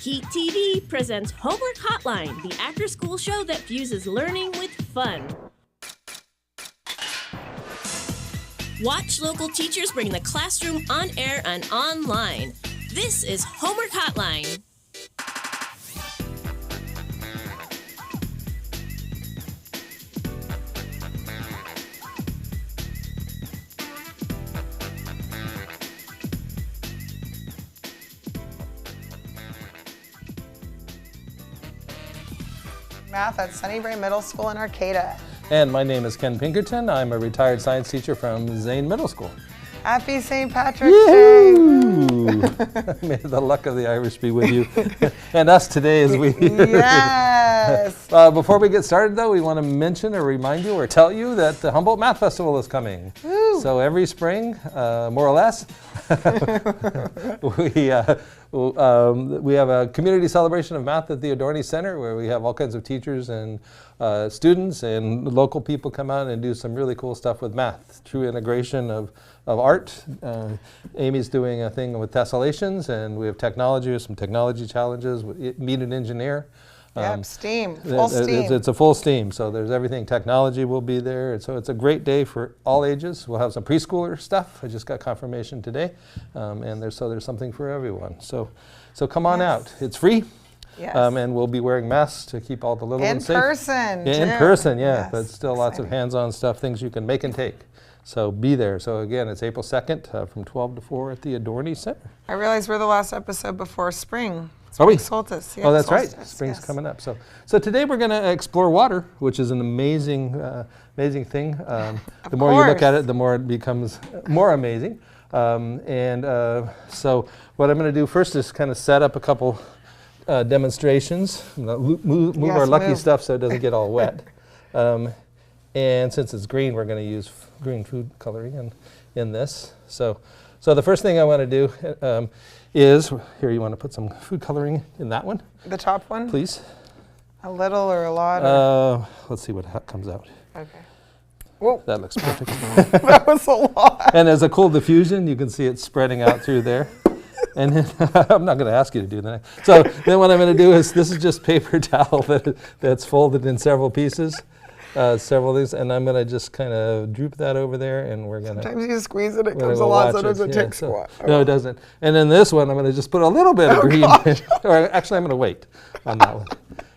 KEET TV presents Homework Hotline, the after-school show that fuses learning with fun. Watch local teachers bring the classroom on air and online. This is Homework Hotline. Math at Sunnybrae Middle School in Arcata. And my name is Ken Pinkerton. I'm a retired science teacher from Zane Middle School. Happy St. Patrick's Day! May the luck of the Irish be with you and us today as we... Yes! Before we get started though, we want to mention or remind you or tell you that the Humboldt Math Festival is coming. Woo. So every spring, more or less, we have a community celebration of math at the Adorni Center where we have all kinds of teachers and students and local people come out and do some really cool stuff with math. True integration of art. Amy's doing a thing with tessellations, and we have technology with some technology challenges. Meet an engineer. Yep, STEAM, full STEAM. It's a full STEAM, so there's everything. Technology will be there, and so it's a great day for all ages. We'll have some preschooler stuff. I just got confirmation today, and there's something for everyone. So come on out. It's free. Yes. And we'll be wearing masks to keep all the little ones safe. In person, Yeah, too. in person, yeah. Yes, But still lots of hands-on stuff, things you can make and take. So be there. So again, it's April 2nd from 12 to 4 at the Adorni Center. I realize we're the last episode before spring. Are we? Solstice. Yeah, Oh, that's solstice, right. Spring's yes. coming up. So today we're going to explore water, which is an amazing thing. The more you look at it, the more it becomes more amazing. So what I'm going to do first is kind of set up a couple demonstrations. I'm gonna move our lucky stuff so it doesn't get all wet. And since it's green, we're going to use green food coloring in this. So the first thing I want to do is, here you want to put some food coloring in that one. The top one? Please. A little or a lot? Let's see what comes out. Okay. Whoa. That looks perfect. That was a lot. And as a cool diffusion, you can see it spreading out through there. And I'm not going to ask you to do that. So then what I'm going to do is, this is just paper towel that's folded in several pieces. Several of these, and I'm going to just kind of droop that over there, and we're going to... Sometimes you squeeze it, it comes a lot, sometimes it takes squat. No, it doesn't. And then this one, I'm going to just put a little bit of green, or actually I'm going to wait on that one.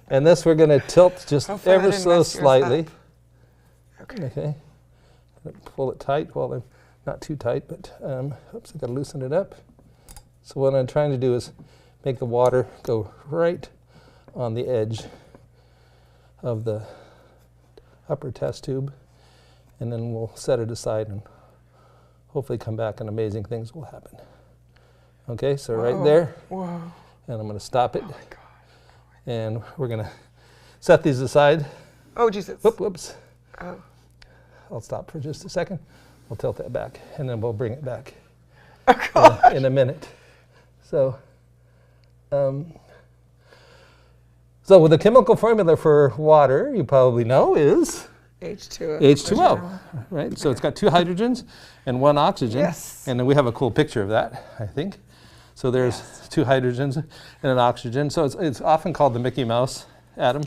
And this we're going to tilt just ever so slightly. Okay. Pull it tight, well, not too tight, but oops, I got to loosen it up. So what I'm trying to do is make the water go right on the edge of the upper test tube, and then we'll set it aside and hopefully come back and amazing things will happen. Okay, so right there, and I'm going to stop it, and we're going to set these aside. Oh, Jesus. Whoops. Oh. I'll stop for just a second. We'll tilt that back, and then we'll bring it back in a minute. So with the chemical formula for water, you probably know, is H2O, right? So it's got 2 hydrogens and 1 oxygen. Yes. And then we have a cool picture of that, I think. So there's 2 hydrogens and an oxygen. So it's often called the Mickey Mouse atom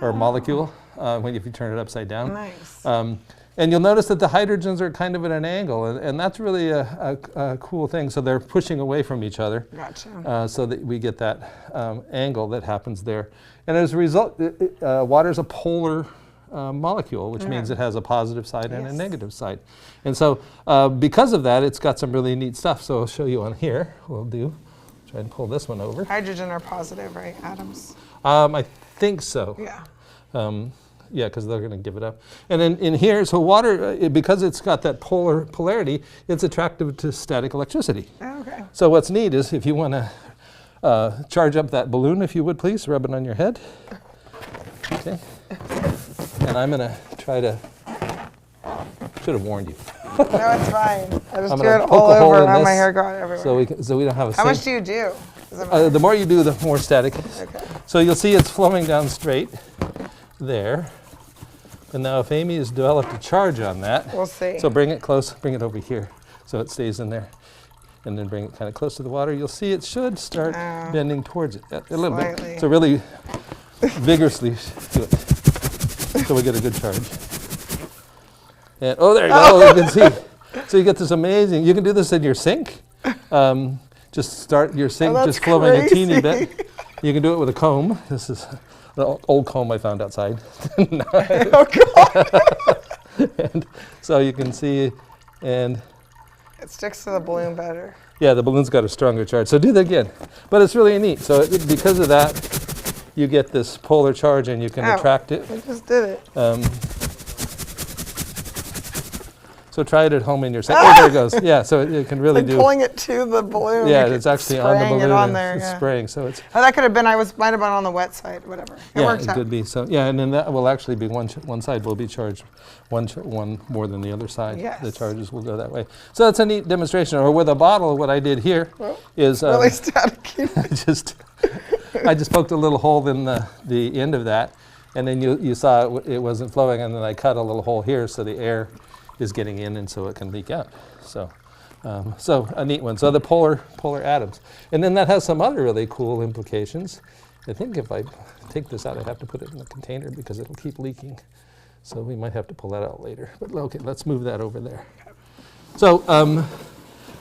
or molecule if you turn it upside down. Nice. And you'll notice that the hydrogens are kind of at an angle, and that's really a cool thing. So they're pushing away from each other. Gotcha. So that we get that angle that happens there. And as a result, water is a polar molecule, which means it has a positive side and a negative side. And so because of that, it's got some really neat stuff. So I'll show you on here. Try and pull this one over. Hydrogen are positive, right, atoms? I think so. Yeah. Yeah, because they're going to give it up. And then in here, so water, because it's got that polarity, it's attractive to static electricity. Okay. So what's neat is if you want to charge up that balloon, if you would please, rub it on your head. Okay. And I'm going to try to, should have warned you. No, it's fine. I just do it poke all a hole over in and have my this hair gone everywhere. So we don't have a How much do you do? The more you do, the more static. Okay. So you'll see it's flowing down straight there. And now if Amy has developed a charge on that, we'll see. So bring it close, bring it over here so it stays in there. and then bring it kind of close to the water. You'll see it should start bending towards it a little Slightly. bit. So really vigorously do it so we get a good charge. And there you go. You can see. So you get this amazing. You can do this in your sink. Just start your sink just flowing a teeny bit. You can do it with a comb. This is the old comb I found outside. Oh, God. And so you can see, and It sticks to the balloon better. yeah, the balloon's got a stronger charge. So do that again. But it's really neat. So because of that, you get this polar charge and you can attract it. I just did it. So try it at home in your sink. Oh, there it goes. Yeah, so it can really Like do. pulling it to the balloon. Yeah, like it's actually on the spraying balloon. it on and there, it's yeah. spraying. So it's Oh, that could have been, might have been on the wet side, whatever. It yeah, works it out. could be. So yeah, and then that will actually be one side will be charged one more than the other side. Yes. The charges will go that way. So that's a neat demonstration. Or with a bottle, what I did here is Really staticky. I just poked a little hole in the end of that, and then you saw it wasn't flowing, and then I cut a little hole here so the air is getting in, and so it can leak out. So a neat one. So the polar atoms, and then that has some other really cool implications. I think if I take this out, I have to put it in the container because it'll keep leaking. So we might have to pull that out later. But okay, let's move that over there. So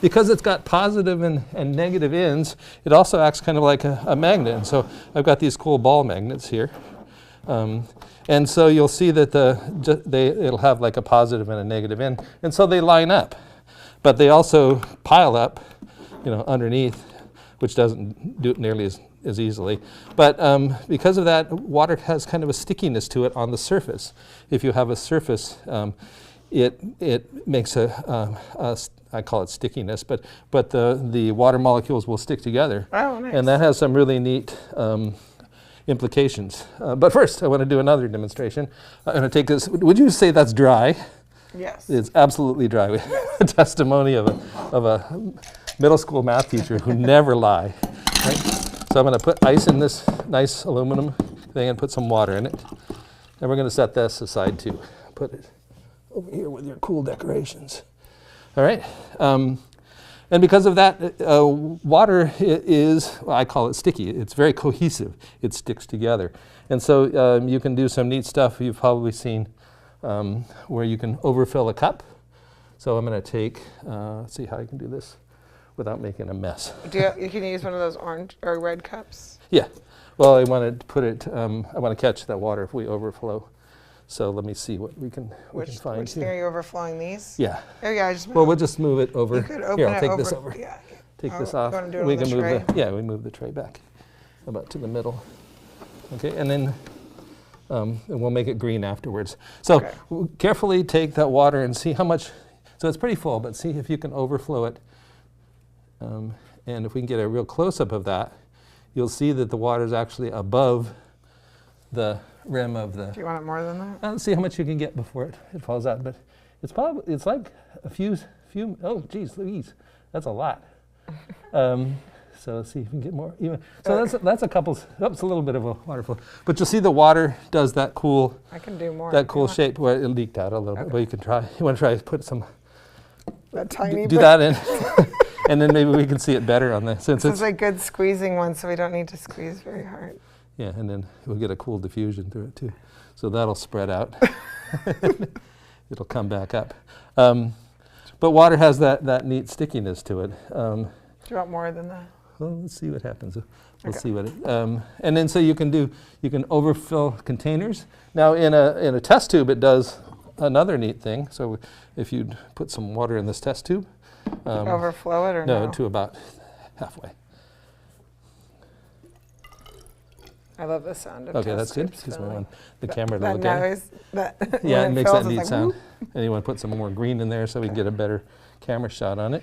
because it's got positive and negative ends, it also acts kind of like a magnet. And so I've got these cool ball magnets here. And so you'll see that it'll have like a positive and a negative end. And so they line up. But they also pile up, underneath, which doesn't do it nearly as easily. But because of that, water has kind of a stickiness to it on the surface. If you have a surface, it makes I call it stickiness, but the water molecules will stick together. Oh, nice. And that has some really neat implications. But first, I want to do another demonstration. I'm going to take this. Would you say that's dry? Yes. It's absolutely dry. We have a testimony of a middle school math teacher who never lie. Right? So I'm going to put ice in this nice aluminum thing and put some water in it. And we're going to set this aside too. Put it over here with your cool decorations. All right. And because of that, water is, I call it sticky. It's very cohesive. It sticks together. And so you can do some neat stuff you've probably seen where you can overfill a cup. So I'm going to take, let's see how I can do this without making a mess. You can use one of those orange or red cups? Yeah. Well, I want to put it, I want to catch that water if we overflow. So let me see what we can find Which here. are you overflowing these? Yeah. Oh yeah, Well, we'll just move it over. You could open Here, I'll it take over. this over. Yeah. Take this You off. wanna do it We on the can move tray? we move the tray back about to the middle. Okay, and then and we'll make it green afterwards. So carefully take that water and see how much. So it's pretty full, but see if you can overflow it. And if we can get a real close-up of that, you'll see that the water is actually above the rim of the. Do you want it more than that? Let's see how much you can get before it falls out. But it's like a few. Oh, geez, Louise, that's a lot. So let's see if we can get more. Even so, that's a couple. Oops, a little bit of a water flow. But you'll see the water does that cool. I can do more. That cool shape where it leaked out a little bit. But you can try. You want to try to put some. That tiny. Do that in, and then maybe we can see it better on this. This is a good squeezing one, so we don't need to squeeze very hard. Yeah, and then we'll get a cool diffusion through it too. So that'll spread out. It'll come back up. But water has that neat stickiness to it. Do you want more than that? Well, let's see what happens. We'll see what it. And then so you can overfill containers. Now in a test tube, it does another neat thing. So if you put some water in this test tube, overflow it or no? No, to about halfway. I love the sound of Okay, that's test good. tubes Because we filling. want the camera to That look at it. noise, that Yeah, when it makes fills, that it's neat like, sound. whoop. And you want to put some more green in there so we can get a better camera shot on it.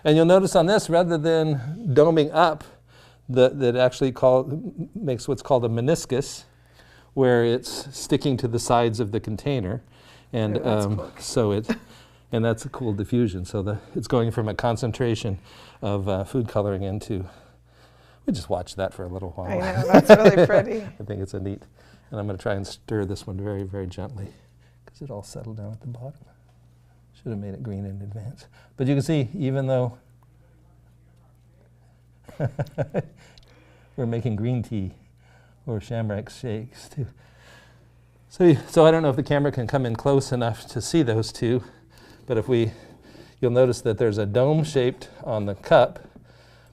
And you'll notice on this, rather than doming up, that actually makes what's called a meniscus, where it's sticking to the sides of the container. And and that's a cool diffusion. So it's going from a concentration of food coloring into. We just watch that for a little while. I know, that's really pretty. I think it's a neat. And I'm going to try and stir this one very, very gently because it all settled down at the bottom. Should have made it green in advance. But you can see, even though We're making green tea or shamrock shakes too. So I don't know if the camera can come in close enough to see those two, but you'll notice that there's a dome shaped on the cup,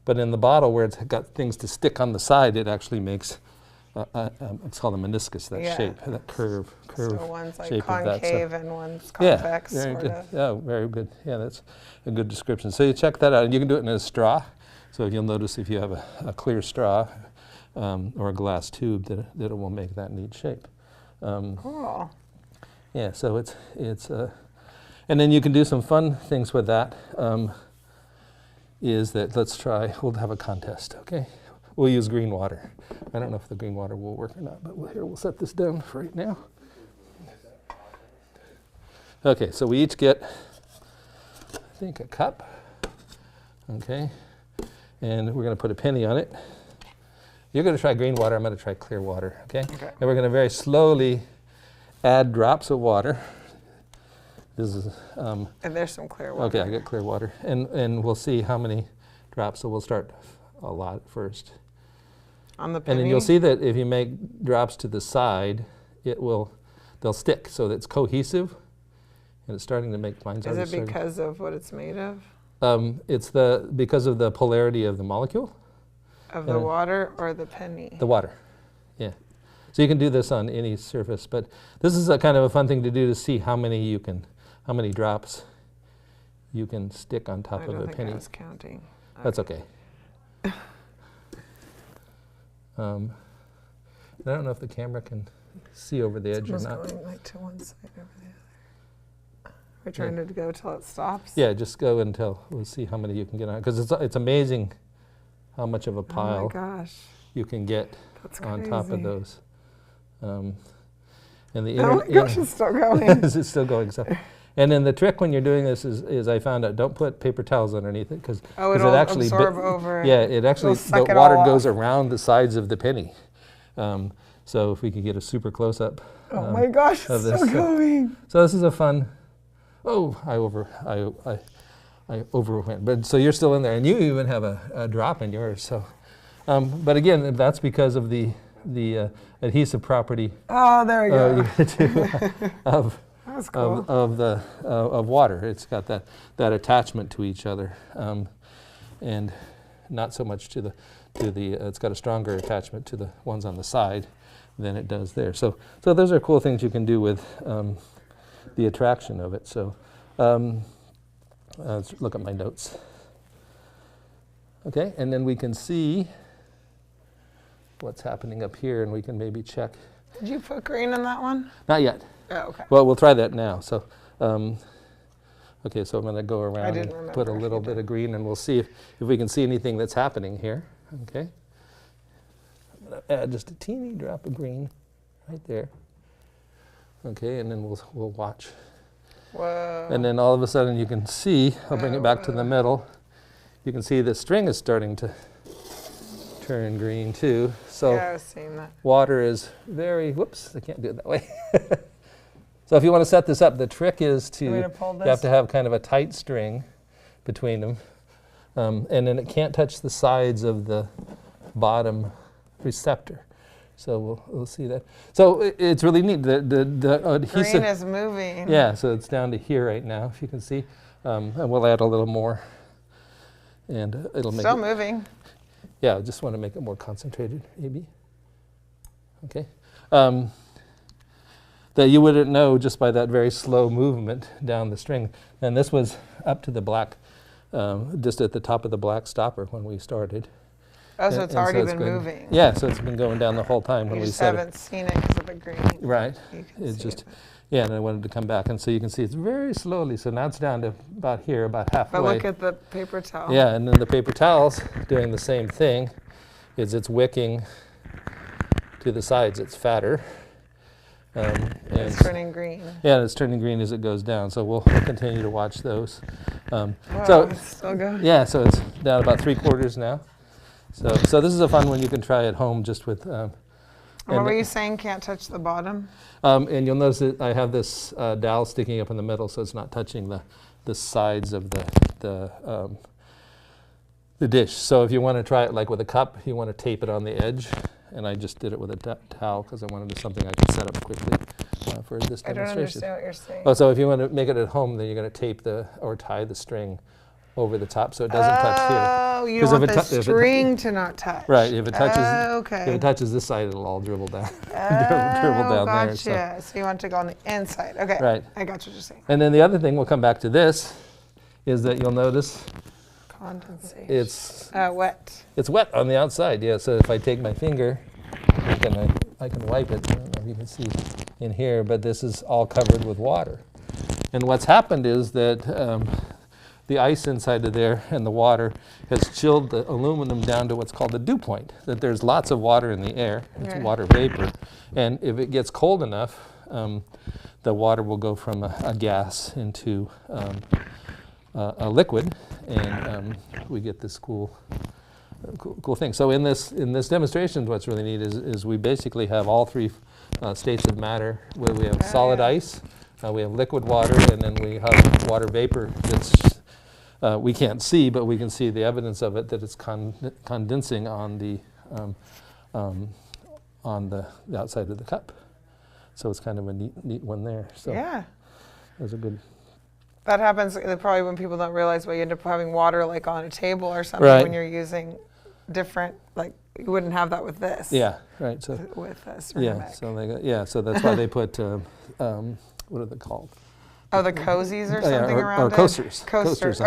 but in the bottle where it's got things to stick on the side, it actually makes it's called a meniscus, that shape, that curve So one's like shape concave and one's convex. Yeah, very sort good. of. Yeah, very good. Yeah, that's a good description. So you check that out, and you can do it in a straw. So you'll notice if you have a clear straw or a glass tube, that it will make that neat shape. Cool. Yeah, so it's and then you can do some fun things with that. Is that we'll have a contest, okay? We'll use green water. I don't know if the green water will work or not, but we'll set this down for right now. Okay, so we each get, I think, a cup, okay? And we're gonna put a penny on it. You're gonna try green water, I'm gonna try clear water, okay? And we're gonna very slowly add drops of water. This is, and there's some clear water. okay, I got clear water. And we'll see how many drops, so we'll start a lot first. On the penny? And then you'll see that if you make drops to the side, they'll stick, so that it's cohesive, and it's starting to make mine's Is already it because of what it's made of? It's because of the polarity of the molecule. Of the water or the penny? The water, yeah. So you can do this on any surface, but this is a kind of a fun thing to do to see how many drops you can stick on top of a penny. I don't think I was counting. That's okay. I don't know if the camera can see over the edge or not. It's going like to one side over the other. We're trying to go till it stops? Yeah, just go until we'll see how many you can get on, because it's amazing how much of a pile you can get on top of those. And the oh my gosh, it's still going. Is it still going? So, and then the trick when you're doing this is I found out, don't put paper towels underneath it, because it'll absorb over. Yeah, the water goes around the sides of the penny. So if we could get a super close up. Oh my gosh, it's still going. So this is a fun. Oh, I overwent. But so you're still in there, and you even have a drop in yours. So, but again, that's because of the adhesive property. Oh, there we go. That's cool. of water. It's got that attachment to each other, and not so much to the it's got a stronger attachment to the ones on the side than it does there. So those are cool things you can do with the attraction of it. So let's look at my notes. Okay, and then we can see what's happening up here, and we can maybe check. Did you put green in that one? Not yet. Oh, okay. Well, we'll try that now. So, okay, so I'm going to go around and put a little bit of green, and we'll see if we can see anything that's happening here. Okay. I'm going to add just a teeny drop of green right there. Okay, and then we'll watch. Whoa. And then all of a sudden you can see, I'll bring it back to the middle, you can see the string is starting to turn green too. So yeah, I was seeing that. Water is very, whoops, I can't do it that way. So if you want to set this up, the trick is you have to have kind of a tight string between them. And then it can't touch the sides of the bottom receptor. So we'll see that. So it's really neat. The adhesive. Green is moving. Yeah, so it's down to here right now, if you can see. And we'll add a little more. And it'll make Still moving. Yeah, I just want to make it more concentrated, maybe. Okay. That you wouldn't know just by that very slow movement down the string. And this was up to the black, just at the top of the black stopper when we started. Oh, so it's already been moving. Yeah, so it's been going down the whole time when we set it. You just haven't seen it because of the green. Right. It's just, yeah, and I wanted to come back. And so you can see it's very slowly. So now it's down to about here, about halfway. But look at the paper towel. Yeah, and then the paper towel's doing the same thing. It's wicking to the sides. It's fatter. And it's turning green. Yeah, and it's turning green as it goes down. So we'll continue to watch those. Wow, so it's still going. Yeah, so it's down about 3/4 now. So this is a fun one you can try at home just with. What were you saying? Can't touch the bottom? And you'll notice that I have this dowel sticking up in the middle, so it's not touching the sides of the the dish. So if you want to try it like with a cup, you want to tape it on the edge. And I just did it with a towel because I wanted to do something I could set up quickly for this I don't demonstration. understand what you're saying. Oh, so if you want to make it at home, then you're going to tape or tie the string over the top so it doesn't touch here. Oh, you don't want the string to not touch. Right. If it touches, okay. if it touches this side, it'll all dribble down. Dribble down gotcha. there. So you want it to go on the inside. Okay. Right. I got what you're saying. And then the other thing, we'll come back to this, is that you'll notice condensation. it's wet. It's wet on the outside. Yeah. So if I take my finger, I can wipe it. I don't know if you can see in here, but this is all covered with water. And what's happened is that the ice inside of there and the water has chilled the aluminum down to what's called the dew point, that there's lots of water in the air. It's water vapor. And if it gets cold enough, the water will go from a gas into a liquid, and we get this cool thing. So in this demonstration, what's really neat is we basically have all three states of matter, where we have solid ice, we have liquid water, and then we have water vapor that's we can't see, but we can see the evidence of it, that it's condensing on the outside of the cup. So it's kind of a neat one there. So yeah, that's a good. That happens probably when people don't realize, but you end up having water like on a table or something when you're using different, like you wouldn't have that with this. Yeah, right. So with a ceramic. So that's why they put what are they called? Oh, the cozies or something around or coasters. it? Coasters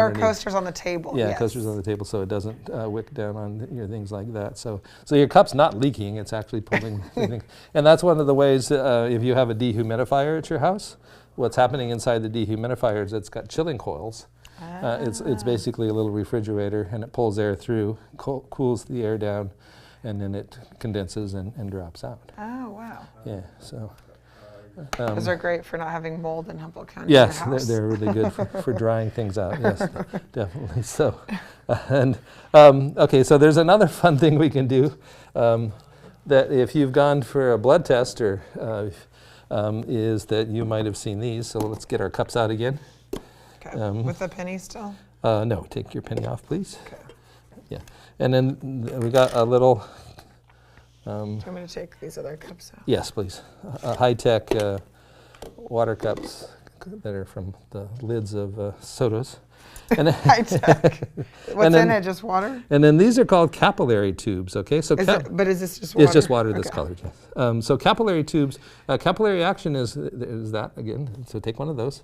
on the table. Yeah, yes. Coasters on the table so it doesn't wick down on your things like that. So your cup's not leaking, it's actually pulling things. And that's one of the ways, if you have a dehumidifier at your house, what's happening inside the dehumidifier is it's got chilling coils. It's basically a little refrigerator, and it pulls air through, cools the air down, and then it condenses and drops out. Oh, wow. Yeah, so. Those are great for not having mold in Humboldt County. Yes, they're really good for drying things out. Yes, definitely. So, okay, so there's another fun thing we can do that if you've gone for a blood test or is that you might have seen these. So let's get our cups out again. Okay. With the penny still? No, take your penny off, please. Okay. Yeah, and then we got a little. Do you want me to take these other cups out? Yes, please. High-tech water cups that are from the lids of sodas. High-tech. What's in it? Just water? And then these are called capillary tubes. Okay, so but is this just water? It's just water that's colored. Yes. So capillary tubes. Capillary action is that again. So take one of those.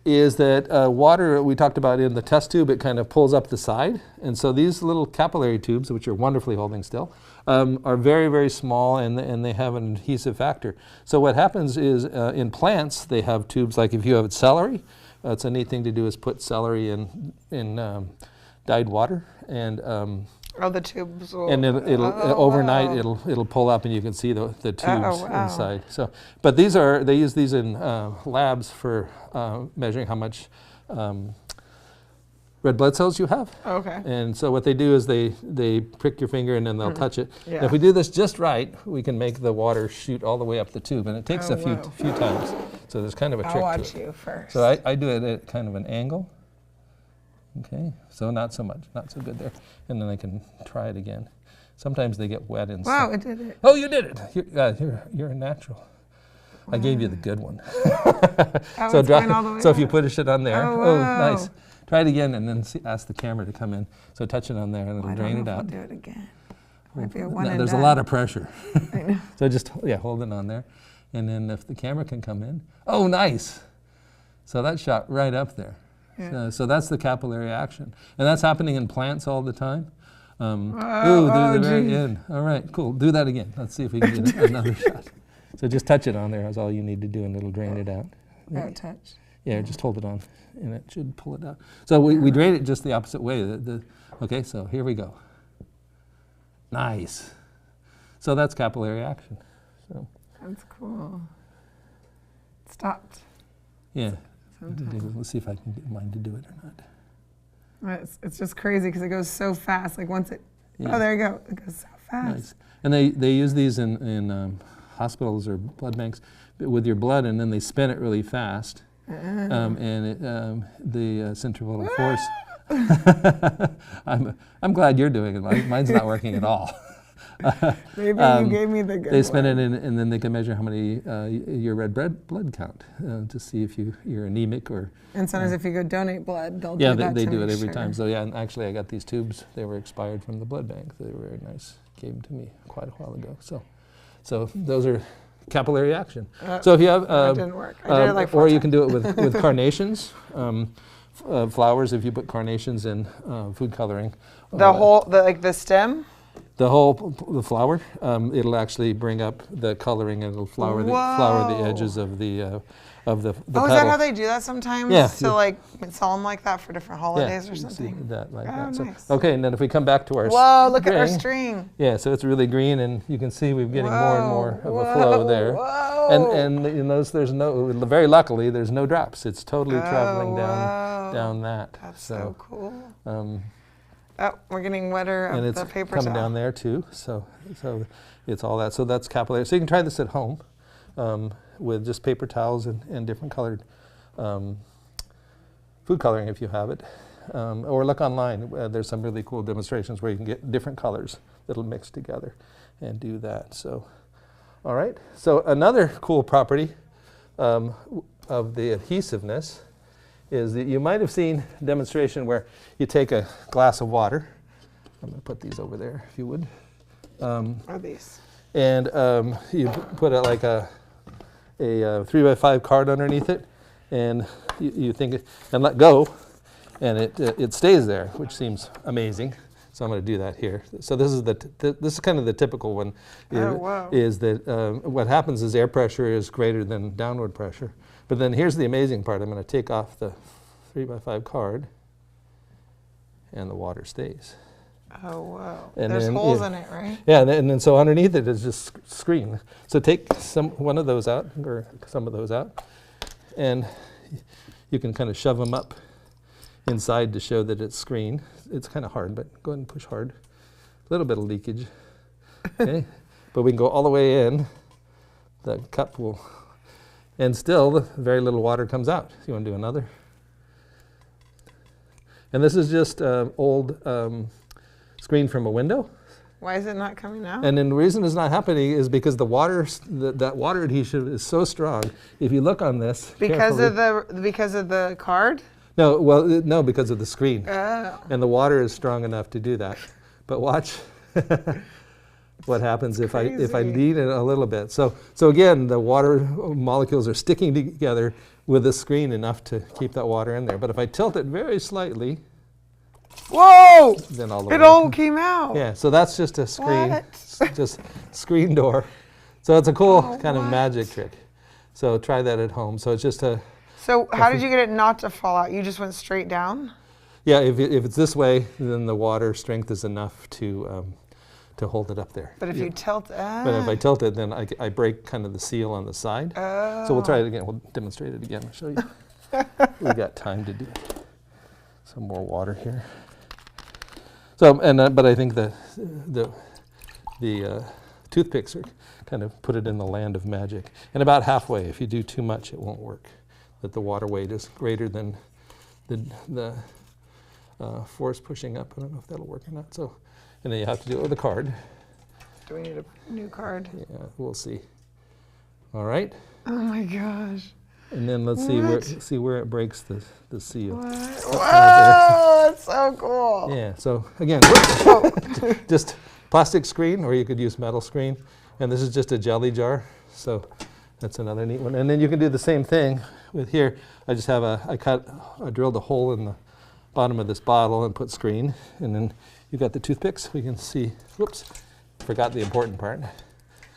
Is that water we talked about in the test tube? It kind of pulls up the side, and so these little capillary tubes, which are wonderfully holding still, are very, very small, and they have an adhesive factor. So what happens is in plants they have tubes like if you have celery. It's a neat thing to do is put celery in dyed water, and the tubes will, and it'll overnight it'll pull up, and you can see the tubes inside. So, but they use these in labs for measuring how much red blood cells you have. Okay. And so what they do is they prick your finger and then they'll touch it. Yeah. And if we do this just right, we can make the water shoot all the way up the tube, and it takes a few times. So there's kind of a trick to it. I'll watch you first. So I do it at kind of an angle. Okay, so not so much, not so good there. And then I can try it again. Sometimes they get wet inside. Wow, it did it. Oh, you did it. You're a natural. Wow. I gave you the good one. So if you push it on there, nice. Try it again, and then ask the camera to come in. So touch it on there, and it'll drain it out. I'll do it again. Might be a there's a lot of pressure. I know. So just hold it on there, and then if the camera can come in. Oh, nice. So that shot right up there. Yeah. So that's the capillary action, and that's happening in plants all the time. The very end. All right, cool. Do that again. Let's see if we can get another shot. So just touch it on there. That's all you need to do, and it'll drain it out. Touch. Yeah, just hold it on, and it should pull it out. So we drain it just the opposite way. Okay, so here we go. Nice. So that's capillary action. So that's cool. It stopped. Yeah. Let's see if I can get mine to do it or not. It's just crazy because it goes so fast. Like once it, oh, there you go. It goes so fast. Nice. And they use these in hospitals or blood banks with your blood, and then they spin it really fast. And the centrifugal force I'm glad you're doing it. Mine's not working at all. Maybe you gave me the good They spin one. it in, and then they can measure how many your red blood count to see if you're anemic or. And sometimes if you go donate blood, they'll Yeah, do that they to do it make every sure. time. So yeah, and actually I got these tubes. They were expired from the blood bank. They were very nice. Gave them to me quite a while ago. So those are capillary action. So if you have, That didn't work. I did it like 4 or you times. can do it with carnations. Flowers, if you put carnations in food coloring. The stem? The flower, it'll actually bring up the coloring and it'll flower the edges of the petal. Is that how they do that sometimes? Yeah. To like sell them like that for different holidays or you can see something? that like Oh, that. So, nice. okay, and then if we come back to our Whoa, look at our string. string. Yeah, so it's really green, and you can see we're getting more and more of a flow there. Whoa. And you notice there's very luckily, there's no drops. It's totally traveling down that. That's so cool. We're getting wetter and of it's the paper coming towel. down there too. So it's all that. So that's capillary. So you can try this at home with just paper towels and different colored food coloring if you have it. Or look online. There's some really cool demonstrations where you can get different colors that'll mix together and do that. So, all right. So another cool property of the adhesiveness is that you might have seen a demonstration where you take a glass of water. I'm going to put these over there, if you would. Are these? And you put like a 3x5 card underneath it, and you think it, and let go, and it stays there, which seems amazing. So I'm going to do that here. So this is kind of the typical one. Is that what happens is air pressure is greater than downward pressure. But then here's the amazing part. I'm going to take off the 3x5 card, and the water stays. Oh, wow. And There's then, holes in it, right? Yeah, and then so underneath it is just screen. So take one of those out, or some of those out, and you can kind of shove them up inside to show that it's screen. It's kind of hard, but go ahead and push hard. A little bit of leakage, okay? But we can go all the way in. The cup will, and still very little water comes out. You want to do another? And this is just old screen from a window. Why is it not coming out? And then the reason it's not happening is because the water, that water adhesion is so strong. If you look on this because carefully, of the card? no, because of the screen. Oh. And the water is strong enough to do that. But watch what happens if I lean it a little bit. So again, the water molecules are sticking together with the screen enough to keep that water in there. But if I tilt it very slightly, whoa! then all the It way. all came out. Yeah, so that's just a screen, What? just screen door. So it's a cool Oh, kind of magic trick. So try that at home. So it's just So how did you get it not to fall out? You just went straight down? yeah, if it's this way, then the water strength is enough to hold it up there. But if you tilt But if I tilt it, then I break kind of the seal on the side. Oh. So we'll try it again. We'll demonstrate it again. I'll show you. We've got time to do some more water here. So, but I think the toothpicks are kind of put it in the land of magic. And about halfway, if you do too much, it won't work. That the water weight is greater than the force pushing up. I don't know if that'll work or not. So, and then you have to do it with a card. Do we need a new card? Yeah, we'll see. All right. Oh my gosh. And then let's see where it breaks the seal. What? Right Whoa, that's so cool. there. Yeah, so again, just plastic screen, or you could use metal screen. And this is just a jelly jar, so that's another neat one. And then you can do the same thing with here. I just have I drilled a hole in the bottom of this bottle and put screen. And then you got the toothpicks. We can see, whoops, forgot the important part.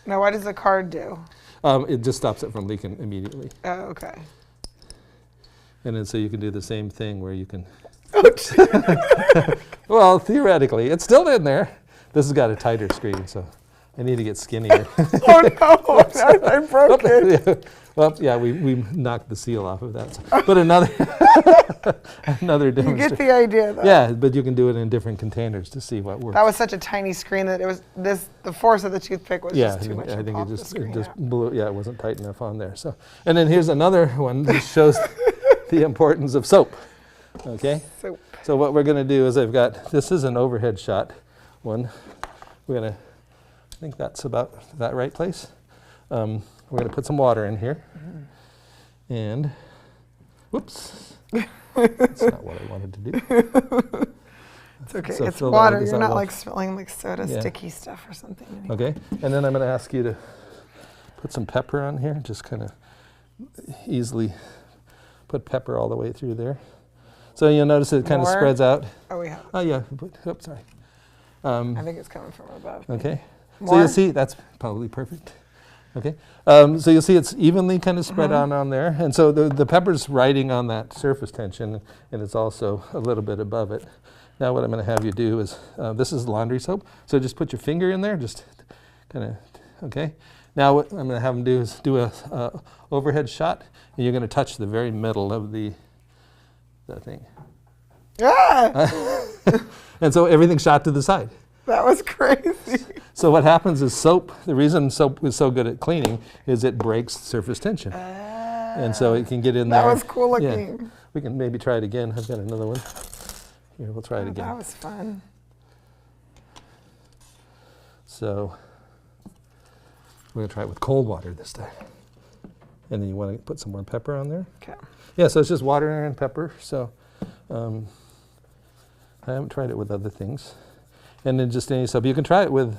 Now what does the card do? It just stops it from leaking immediately. Oh, okay. And then so you can do the same thing where you can, well, theoretically, it's still in there. This has got a tighter screen, so I need to get skinnier. Oh no, I broke it. Well, yeah, we knocked the seal off of that. But another You demonstration. get the idea though. Yeah, but you can do it in different containers to see what works. That was such a tiny screen that it was the force of the toothpick was Yeah, just too much. I to think pop it the just screen out. blew. Yeah, it wasn't tight enough on there. So, and then here's another one that shows the importance of soap. Okay. Soap. So what we're going to do is this is an overhead shot one. We're going to, I think that's about that right place. We're going to put some water in here. And, whoops. That's not what I wanted to do. It's okay. So it's fill water. that You're out not like spilling like soda Yeah. sticky stuff or something. Okay. And then I'm going to ask you to put some pepper on here. Just kind of easily put pepper all the way through there. So you'll notice it kind of spreads out. Oh, we have. Oh, yeah. Oops, sorry. I think it's coming from above. Okay. More? So you'll see, that's probably perfect. Okay. So you'll see it's evenly kind of spread out on there. And so the pepper's riding on that surface tension, and it's also a little bit above it. Now what I'm going to have you do is, this is laundry soap. So just put your finger in there, just kind of, okay. Now what I'm going to have them do is do a overhead shot, and you're going to touch the very middle of that thing. Ah! And so everything's shot to the side. That was crazy. So what happens is soap, the reason soap is so good at cleaning is it breaks surface tension. And so it can get in there. That was cool looking. Yeah. We can maybe try it again. I've got another one. Here, we'll try it again. That was fun. So we're going to try it with cold water this time. And then you want to put some more pepper on there. Okay. Yeah, so it's just water and pepper. So I haven't tried it with other things. And then just any soap. You can try it with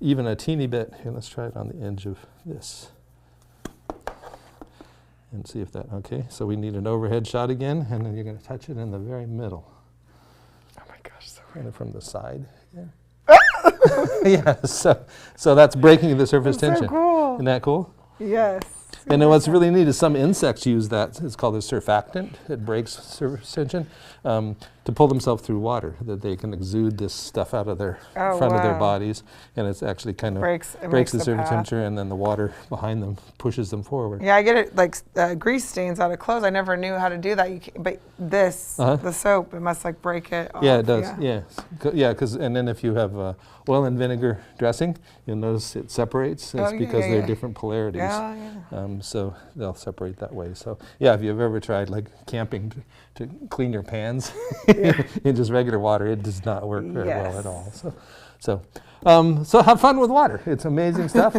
even a teeny bit. Here, let's try it on the edge of this. And see if that, okay. So we need an overhead shot again, and then you're going to touch it in the very middle. Oh my gosh, so Kind of from the side. Yeah, yeah, so that's breaking the surface That's so tension. cool. Isn't that cool? yes. And then what's really neat is some insects use that. It's called a surfactant. It breaks surface tension to pull themselves through water, that they can exude this stuff out of their front of their bodies, and it's actually kind of breaks the surface tension, and then the water behind them pushes them forward. Yeah, I get it like grease stains out of clothes. I never knew how to do that. But this, the soap, it must like break it off. Yeah, it does. Yeah, because and then if you have oil and vinegar dressing, you'll notice it separates. It's because they're different polarities. So they'll separate that way. So yeah, if you've ever tried like camping to clean your pans in just regular water, it does not work very well at all. So have fun with water. It's amazing stuff.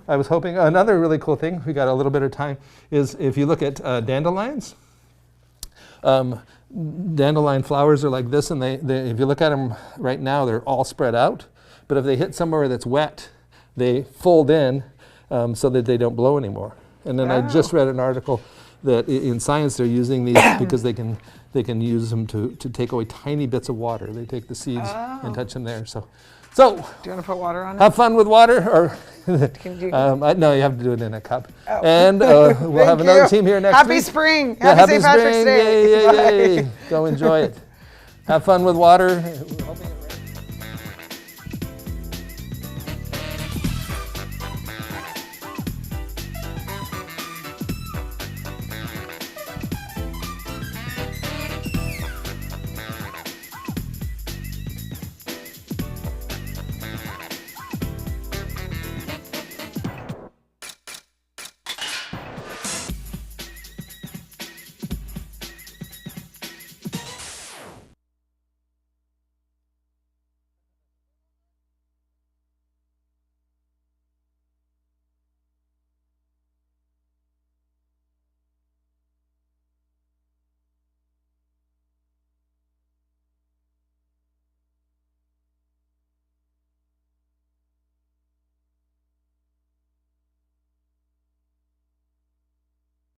I was hoping another really cool thing, we got a little bit of time, is if you look at dandelions. Dandelion flowers are like this, and they if you look at them right now, they're all spread out. But if they hit somewhere that's wet, they fold in so that they don't blow anymore. And then I just read an article that in science they're using these because they can use them to take away tiny bits of water. They take the seeds and touch them there. So do you want to put water on it? have fun with water, or no, you have to do it in a cup. And we'll have another team here next week. Happy spring! Yeah, Happy St. Patrick's Day! Yay! Go enjoy it. Have fun with water.